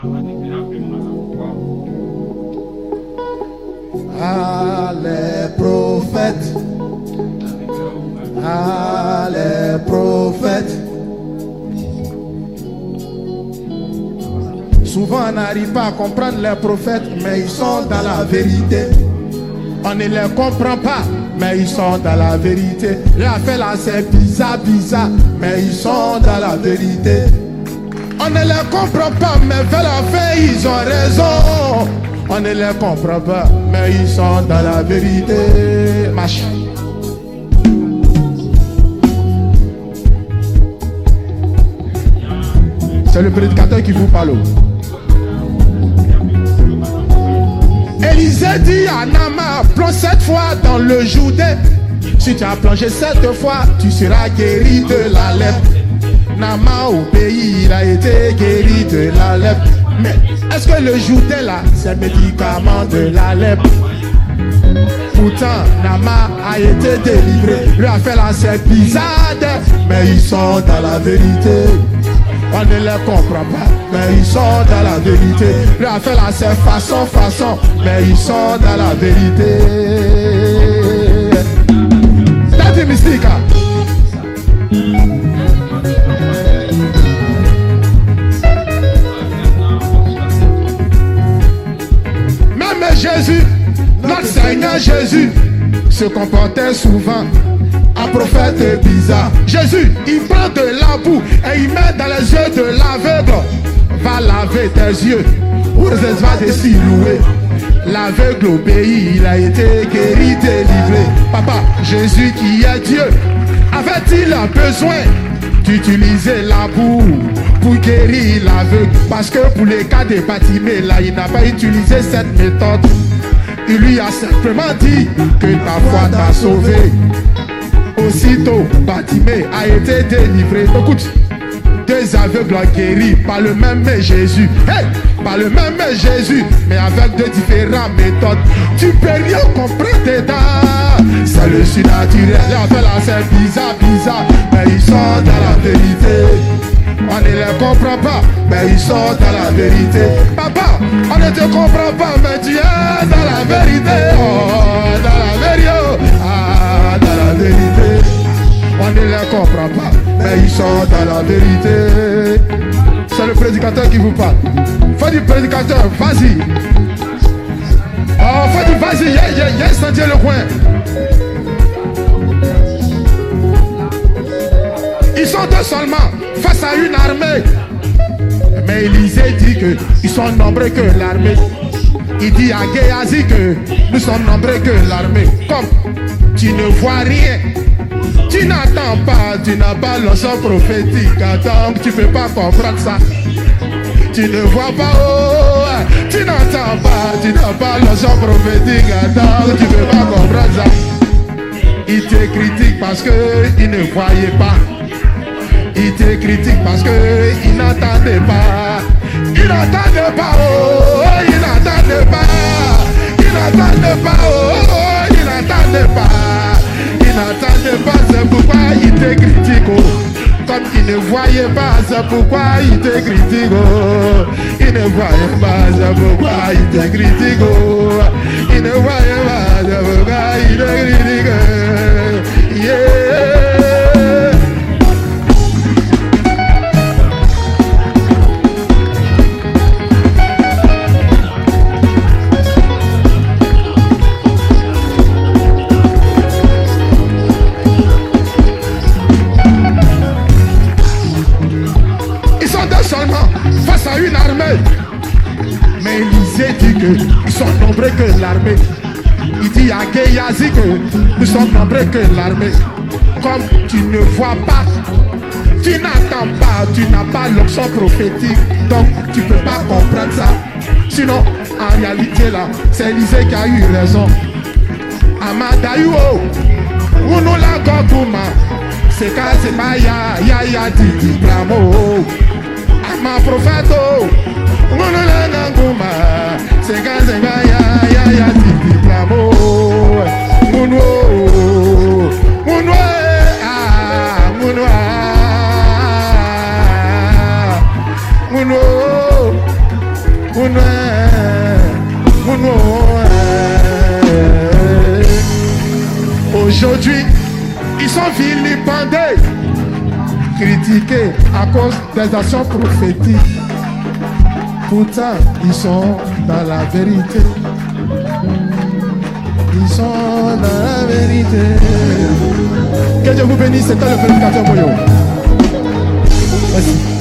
Ah, les prophètes. Ah, les prophètes. Souvent on n'arrive pas à comprendre les prophètes, mais ils sont dans la vérité. On ne les comprend pas, mais ils sont dans la vérité. Les affaires là c'est bizarre, mais ils sont dans la vérité. On ne les comprend pas, mais vers la fin ils ont raison. On ne les comprend pas, mais ils sont dans la vérité. Machin. C'est le prédicateur qui vous parle. Élisée dit à Naaman, plonge 7 fois dans le Jourdain. Si tu as plongé 7 fois, tu seras guéri de la lèpre. Naaman au pays, il a été guéri de la lèpre. Mais est-ce que le Jourdain là, c'est le médicament de la lèpre? Pourtant, Naaman a été délivré. Lui a fait la bizarre, mais ils sont dans la vérité. On ne les comprend pas, mais ils sont dans la vérité. Lui a fait la façon, mais ils sont dans la vérité. C'est mystique. Même Jésus, notre Seigneur Jésus, se comportait souvent un prophète bizarre. Jésus, il prend de la boue et il met dans les yeux de l'aveugle. Va laver tes yeux, ou va te louer. L'aveugle obéit, il a été guéri, délivré. Papa, Jésus qui est Dieu, avait-il besoin d'utiliser la boue pour guérir l'aveugle? Parce que pour les cas de Bartimée, là, il n'a pas utilisé cette méthode. Il lui a simplement dit que ta foi t'a sauvé. Aussitôt, Bartimée a été délivré. Écoute, 2 aveugles guéris par le même Jésus. Hey, par le même Jésus, mais avec 2 différentes méthodes. Tu peux rien comprendre dedans. C'est le surnaturel. Les affaires là, c'est bizarre, mais ils sont dans la vérité. On ne les comprend pas, mais ils sont dans la vérité. Papa, on ne te comprend pas, mais tu es dans la vérité. Oh, dans la vérité. Ah, dans la vérité. On ne les comprend pas, mais ils sont dans la vérité. C'est le prédicateur qui vous parle. Fais du prédicateur, vas-y. Oh, fais du vas-y, yes, Sandier le coin. Ils sont 2 seulement face à une armée. Mais Élisée dit qu'ils sont nombreux que l'armée. Il dit à Géasi que nous sommes nombreux que l'armée. Comme tu ne vois rien, tu n'entends pas, tu n'as pas le son prophétique. Donc tu ne peux pas comprendre ça. Tu ne vois pas, oh, tu n'entends pas, tu n'as pas le son prophétique. Donc tu ne peux pas comprendre ça. Il te critique parce qu'il ne voyait pas. Il te critique parce qu'il n'entendait pas. Il n'entendait pas, oh, il n'entendait pas. Il n'entendait pas, oh, il n'entendait pas. Il n'entendait pas, c'est pourquoi il te critique, oh. Comme il ne voyait pas, c'est pourquoi il te critique, oh. Il ne voyait pas, c'est pourquoi il te critique, oh. Il ne voyait pas, c'est pourquoi il te critique, yeah. Face à une armée. Mais Élisée dit qu'ils sont nombreux que l'armée. Il dit à Géasi que nous sommes nombreux que l'armée. Comme tu ne vois pas, tu n'entends pas, tu n'as pas l'option prophétique, donc tu ne peux pas comprendre ça. Sinon, en réalité là, c'est Élisée qui a eu raison. Amadayo, Unola Goguma, c'est quand c'est pas ya Didi Bramo. Ma prophète, on a l'angoma, c'est quand c'est pas ya Didi Bramo. Aujourd'hui, ils sont vilipendés, critiqués à cause des actions prophétiques. Pourtant, ils sont dans la vérité. Ils sont dans la vérité. Que Dieu vous bénisse, c'était le prédicateur Moyo. Merci.